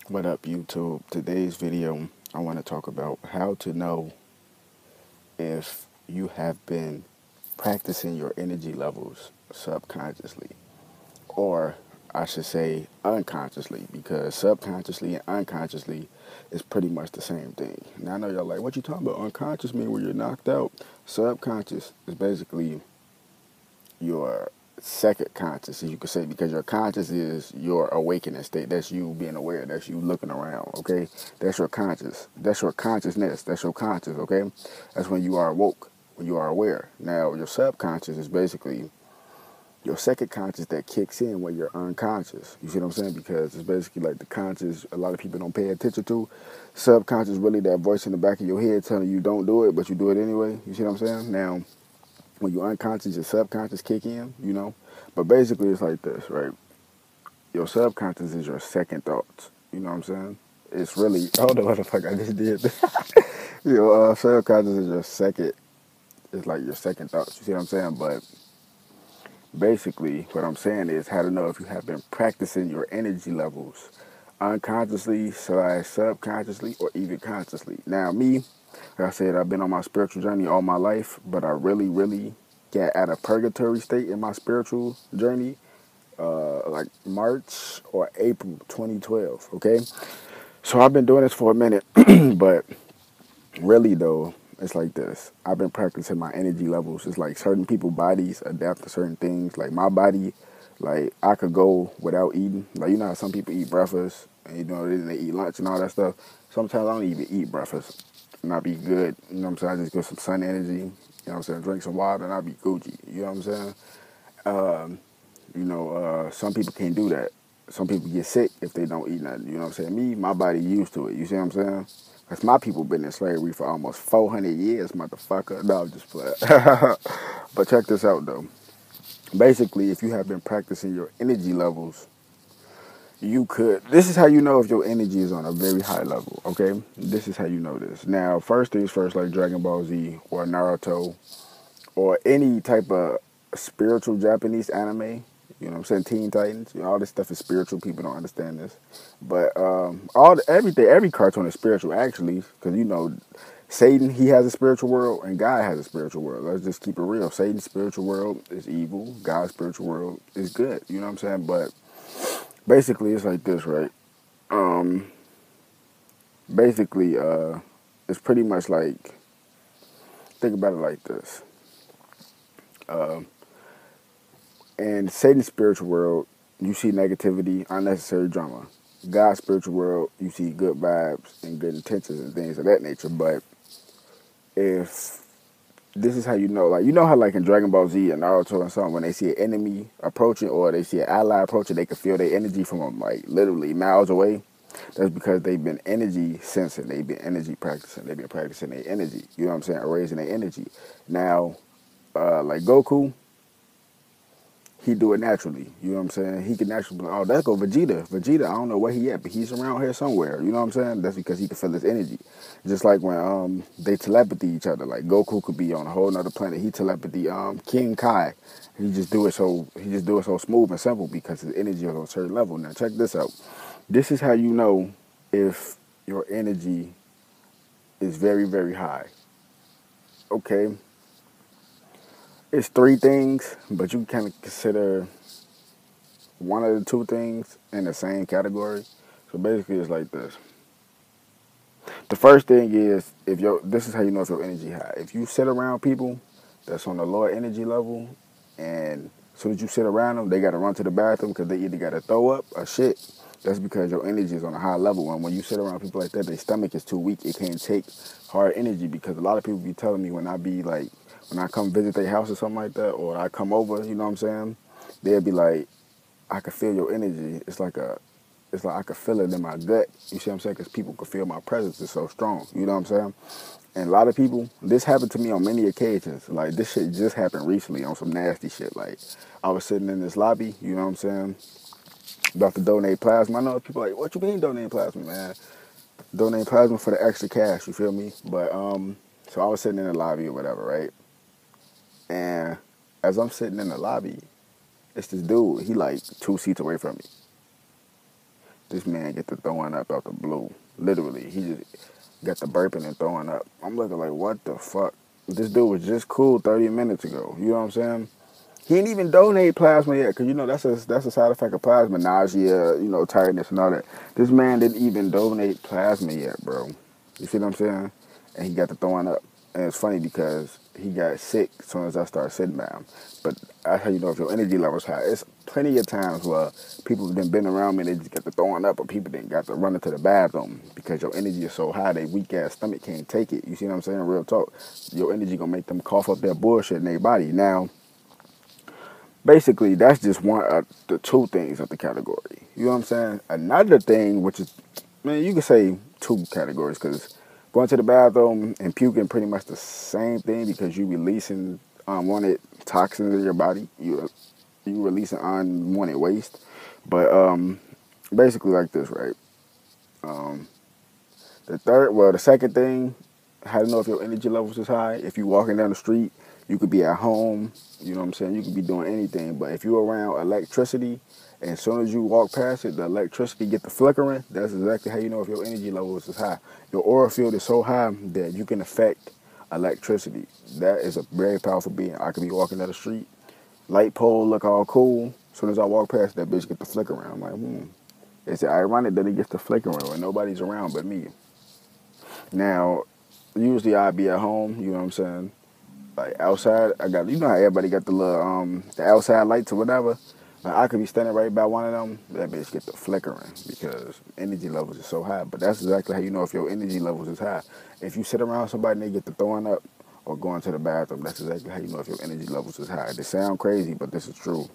What up, YouTube? Today's video, I want to talk about how to know if you have been practicing your energy levels subconsciously, or I should say unconsciously, because subconsciously and unconsciously is pretty much the same thing. Now, I know y'all like, what you talking about? Unconscious mean when you're knocked out? Subconscious is basically your second conscious, as you could say, because your conscious is your awakening state. That's you being aware. That's you looking around. Okay, that's your conscious. That's your consciousness. That's your conscious. Okay, that's when you are awoke. When you are aware. Now, your subconscious is basically your second conscious that kicks in when you're unconscious. You see what I'm saying? Because it's basically like the conscious. A lot of people don't pay attention to. Subconscious really that voice in the back of your head telling you don't do it, but you do it anyway. You see what I'm saying? Now, when you're unconscious, your subconscious kick in, you know. But basically, it's like this, right? Your subconscious is your second thoughts. You know what I'm saying? It's really, I don't know what the fuck I just did. Your subconscious is your second, it's like your second thoughts. You see what I'm saying? But basically, what I'm saying is how to know if you have been practicing your energy levels unconsciously slash subconsciously or even consciously. Now, me, like I said, I've been on my spiritual journey all my life, but I really got out of purgatory state in my spiritual journey, like March or April 2012. Okay, so I've been doing this for a minute, but really though, it's like this. I've been practicing my energy levels. It's like certain people bodies adapt to certain things. Like my body, like I could go without eating. Like you know how some people eat breakfast and you know then they eat lunch and all that stuff. Sometimes I don't even eat breakfast and I be good. You know what I'm saying? I just get some sun energy. You know what I'm saying? Drink some water and I be Gucci. You know what I'm saying? Some people can't do that. Some people get sick if they don't eat nothing. You know what I'm saying? Me, my body used to it. You see what I'm saying? Because my people been in slavery for almost 400 years, motherfucker. No, I'm just playing. But check this out, though. Basically, if you have been practicing your energy levels, you could. This is how you know if your energy is on a very high level, okay? This is how you know this. Now, first things first, like Dragon Ball Z or Naruto or any type of spiritual Japanese anime. You know what I'm saying? Teen Titans. You know, all this stuff is spiritual. People don't understand this. But everything, every cartoon is spiritual, actually, because, you know, Satan, he has a spiritual world, and God has a spiritual world. Let's just keep it real. Satan's spiritual world is evil. God's spiritual world is good. You know what I'm saying? But basically, it's like this, right? Um, basically, it's pretty much like, think about it like this. Uh, In Satan's spiritual world, you see negativity, unnecessary drama. God's spiritual world, you see good vibes and good intentions and things of that nature. But if this is how you know, like you know how like in Dragon Ball Z and Naruto and something, when they see an enemy approaching or they see an ally approaching, they can feel their energy from like literally miles away. That's because they've been energy sensing, they've been energy practicing, they've been practicing their energy. You know what I'm saying? Raising their energy. Now, like Goku, he do it naturally. You know what I'm saying? He can naturally, oh, that's go Vegeta. Vegeta, I don't know where he at, but he's around here somewhere. You know what I'm saying? That's because he can feel his energy. Just like when they telepathy each other. Like Goku could be on a whole nother planet. He telepathy King Kai. He just do it so smooth and simple because his energy is on a certain level. Now check this out. This is how you know if your energy is very high. Okay. It's three things, but you can kind of consider one of the two things in the same category. So basically, it's like this. The first thing is this is how you know if your energy high. If you sit around people that's on a lower energy level, and as soon as you sit around them, they got to run to the bathroom because they either got to throw up or shit. That's because your energy is on a high level. And when you sit around people like that, their stomach is too weak. It can't take hard energy because a lot of people be telling me when I come visit their house or something like that, or I come over, you know what I'm saying? They'll be like, I can feel your energy. It's like I can feel it in my gut. You see what I'm saying? Because people can feel my presence. It's so strong. You know what I'm saying? And a lot of people, this happened to me on many occasions. Like, this shit just happened recently on some nasty shit. Like, I was sitting in this lobby, you know what I'm saying? About to donate plasma. I know people are like, what you mean donate plasma, man? Donate plasma for the extra cash, you feel me? But, so I was sitting in the lobby or whatever, right? And as I'm sitting in the lobby, it's this dude, he like 2 seats away from me. This man get the throwing up out the blue. Literally, he just got the burping and throwing up. I'm looking like, what the fuck? This dude was just cool 30 minutes ago. You know what I'm saying? He didn't even donate plasma yet, because, you know, that's a side effect of plasma. Nausea, you know, tiredness and all that. This man didn't even donate plasma yet, bro. You see what I'm saying? And he got the throwing up. And it's funny because he got sick as soon as I started sitting by him. But that's how you know if your energy level's high. It's plenty of times where people have been around me and they just get the throwing up, or people didn't got to run into the bathroom because your energy is so high, they weak ass stomach can't take it. You see what I'm saying? Real talk. Your energy gonna make them cough up their bullshit in their body. Now, basically, that's just one of the two things of the category. You know what I'm saying? Another thing, which is, man, you could say two categories, because going to the bathroom and puking pretty much the same thing, because you releasing unwanted toxins in your body. You releasing unwanted waste. But basically like this, right? The second thing, how to know if your energy levels is high. If you're walking down the street, you could be at home, you know what I'm saying? You could be doing anything. But if you're around electricity, and as soon as you walk past it, the electricity get the flickering, that's exactly how you know if your energy levels is high. Your aura field is so high that you can affect electricity. That is a very powerful being. I could be walking down the street, light pole look all cool. As soon as I walk past, that bitch get the flickering. I'm like, It's ironic that it gets the flickering when nobody's around but me. Now, usually I'd be at home, you know what I'm saying? Like outside, I got, you know how everybody got the little, the outside lights or whatever? Like, I could be standing right by one of them, that bitch get the flickering because energy levels is so high. But that's exactly how you know if your energy levels is high. If you sit around somebody and they get the throwing up or going to the bathroom, that's exactly how you know if your energy levels is high. It sounds crazy, but this is true.